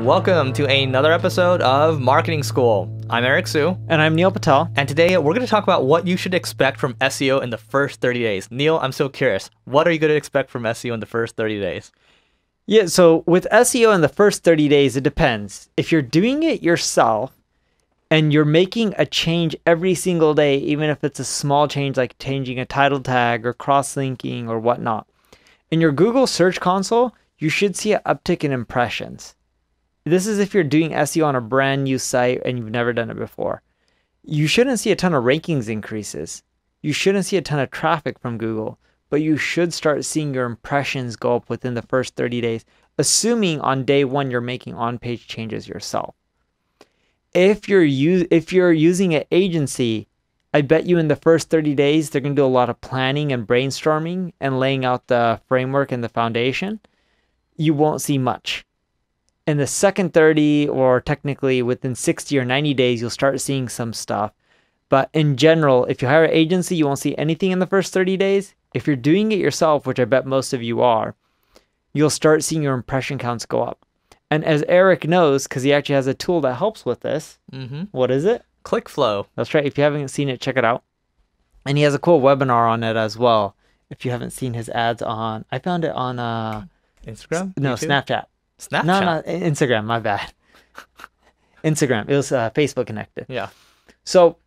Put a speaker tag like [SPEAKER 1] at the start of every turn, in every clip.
[SPEAKER 1] Welcome to another episode of Marketing School. I'm Eric Su.
[SPEAKER 2] And I'm Neil Patel.
[SPEAKER 1] And today we're going to talk about what you should expect from SEO in the first 30 days. Neil, I'm so curious. What are you going to expect from SEO in the first 30 days?
[SPEAKER 2] Yeah, so with SEO in the first 30 days, it depends. If you're doing it yourself and you're making a change every single day, even if it's a small change like changing a title tag or cross-linking or whatnot, in your Google Search Console, you should see an uptick in impressions. This is if you're doing SEO on a brand new site and you've never done it before. You shouldn't see a ton of rankings increases. You shouldn't see a ton of traffic from Google, but you should start seeing your impressions go up within the first 30 days, assuming on day one you're making on-page changes yourself. If you're using an agency, I bet you in the first 30 days, they're going to do a lot of planning and brainstorming and laying out the framework and the foundation. You won't see much. In the second 30, or technically within 60 or 90 days, you'll start seeing some stuff. But in general, if you hire an agency, you won't see anything in the first 30 days. If you're doing it yourself, which I bet most of you are, you'll start seeing your impression counts go up. And as Eric knows, because he actually has a tool that helps with this, What is it?
[SPEAKER 1] Clickflow.
[SPEAKER 2] That's right. If you haven't seen it, check it out. And he has a cool webinar on it as well. If you haven't seen his ads on, I found it on
[SPEAKER 1] Instagram?
[SPEAKER 2] No,
[SPEAKER 1] YouTube?
[SPEAKER 2] Snapchat.
[SPEAKER 1] Snapchat?
[SPEAKER 2] No, Instagram, my bad. Instagram. It was Facebook connected.
[SPEAKER 1] Yeah.
[SPEAKER 2] So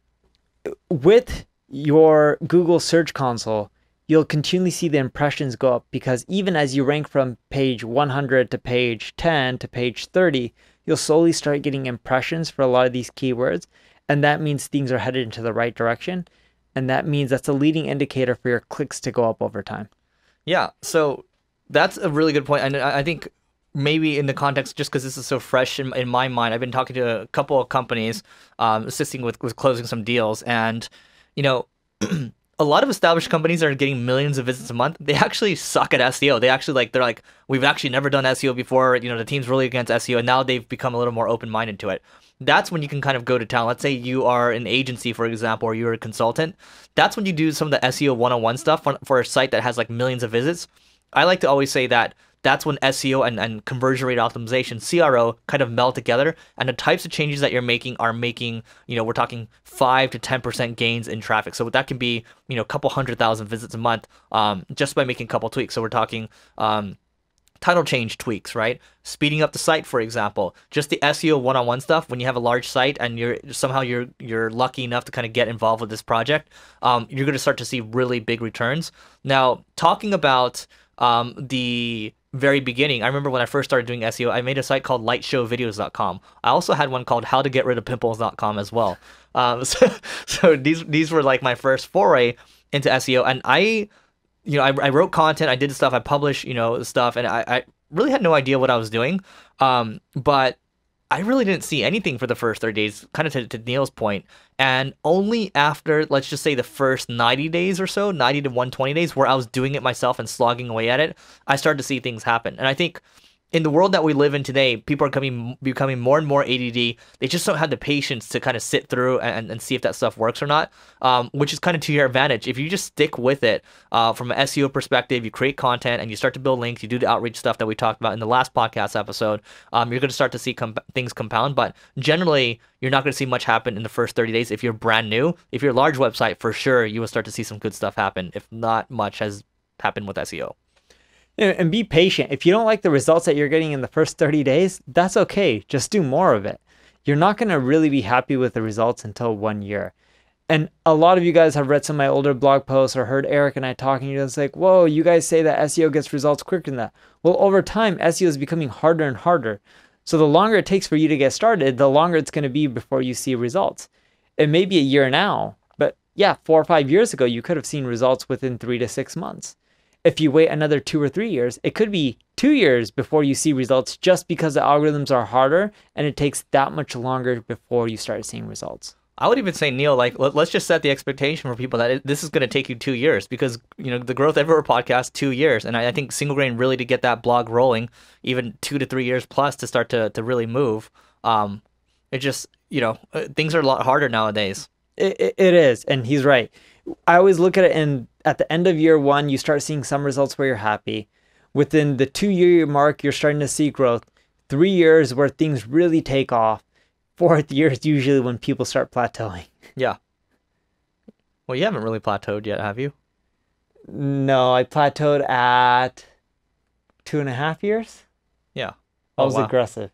[SPEAKER 2] with your Google Search Console, you'll continually see the impressions go up because even as you rank from page 100 to page 10 to page 30, you'll slowly start getting impressions for a lot of these keywords. And that means things are headed into the right direction. And that means that's a leading indicator for your clicks to go up over time.
[SPEAKER 1] Yeah. So that's a really good point. And I think maybe in the context, just because this is so fresh in my mind, I've been talking to a couple of companies assisting with closing some deals. And, you know, a lot of established companies are getting millions of visits a month. They actually suck at SEO. They're like, we've actually never done SEO before. You know, the team's really against SEO. And now they've become a little more open-minded to it. That's when you can kind of go to town. Let's say you are an agency, for example, or you're a consultant. That's when you do some of the SEO 101 stuff for a site that has like millions of visits. I like to always say that that's when SEO and conversion rate optimization, CRO, kind of meld together. And the types of changes that you're making are making, you know, we're talking 5 to 10% gains in traffic. So that can be, you know, a couple 100,000 visits a month just by making a couple tweaks. So we're talking title change tweaks, right? Speeding up the site, for example. Just the SEO one-on-one stuff. When you have a large site and you're lucky enough to kind of get involved with this project, you're going to start to see really big returns. Now, talking about the very beginning, I remember when I first started doing SEO, I made a site called lightshowvideos.com. I also had one called howtogetridofpimples.com as well. So these were like my first foray into SEO, and I wrote content, I did stuff, I published, stuff, and I really had no idea what I was doing. But I really didn't see anything for the first 30 days, kind of to Neil's point. And only after, let's just say the first 90 days or so, 90 to 120 days, where I was doing it myself and slogging away at it, I started to see things happen. And I think in the world that we live in today, people are becoming more and more ADD. They just don't have the patience to kind of sit through and see if that stuff works or not, which is kind of to your advantage. If you just stick with it from an SEO perspective, you create content and you start to build links, you do the outreach stuff that we talked about in the last podcast episode, you're going to start to see things compound. But generally, you're not going to see much happen in the first 30 days if you're brand new. If you're a large website, for sure, you will start to see some good stuff happen, if not much has happened with SEO.
[SPEAKER 2] And be patient. If you don't like the results that you're getting in the first 30 days, that's okay. Just do more of it. You're not going to really be happy with the results until 1 year. And a lot of you guys have read some of my older blog posts or heard Eric and I talking. You're just like, whoa, you guys say that SEO gets results quicker than that. Well, over time, SEO is becoming harder and harder. So the longer it takes for you to get started, the longer it's going to be before you see results. It may be a year now, but yeah, 4 or 5 years ago, you could have seen results within 3 to 6 months. If you wait another 2 or 3 years, it could be 2 years before you see results just because the algorithms are harder and it takes that much longer before you start seeing results.
[SPEAKER 1] I would even say, Neil, like, let's just set the expectation for people that this is going to take you 2 years because, the Growth Everywhere podcast, 2 years. And I think Single Grain really to get that blog rolling, even 2 to 3 years plus to start to really move. It just, things are a lot harder nowadays.
[SPEAKER 2] It is. And he's right. I always look at it at the end of year one, you start seeing some results where you're happy. Within the 2 year mark, you're starting to see growth. 3 years where things really take off. 4th year is usually when people start plateauing.
[SPEAKER 1] Yeah. Well, you haven't really plateaued yet, have you?
[SPEAKER 2] No, I plateaued at 2.5 years.
[SPEAKER 1] Yeah.
[SPEAKER 2] I was
[SPEAKER 1] wow.
[SPEAKER 2] aggressive.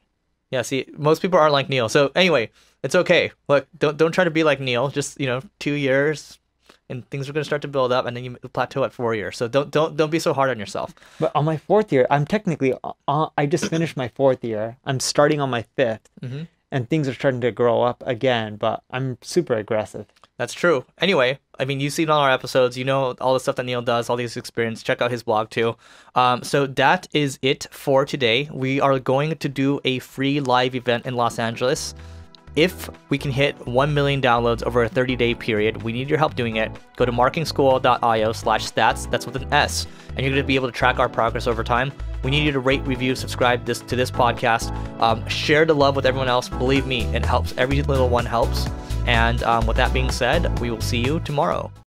[SPEAKER 1] Yeah, see, most people aren't like Neil. So anyway, it's okay. Look, don't try to be like Neil. Just, 2 years and things are going to start to build up and then you plateau at 4 years. So don't be so hard on yourself.
[SPEAKER 2] But on my 4th year, I'm technically I just finished my 4th year. I'm starting on my 5th.
[SPEAKER 1] Mm-hmm.
[SPEAKER 2] And things are starting to grow up again, but I'm super aggressive.
[SPEAKER 1] That's true. Anyway, I mean, you've seen all our episodes. You know all the stuff that Neil does, all these experience. Check out his blog too. So that is it for today. We are going to do a free live event in Los Angeles. If we can hit 1 million downloads over a 30-day period, we need your help doing it. Go to marketingschool.io/stats. That's with an S. And you're going to be able to track our progress over time. We need you to rate, review, subscribe to this podcast. Share the love with everyone else. Believe me, it helps. Every little one helps. And with that being said, we will see you tomorrow.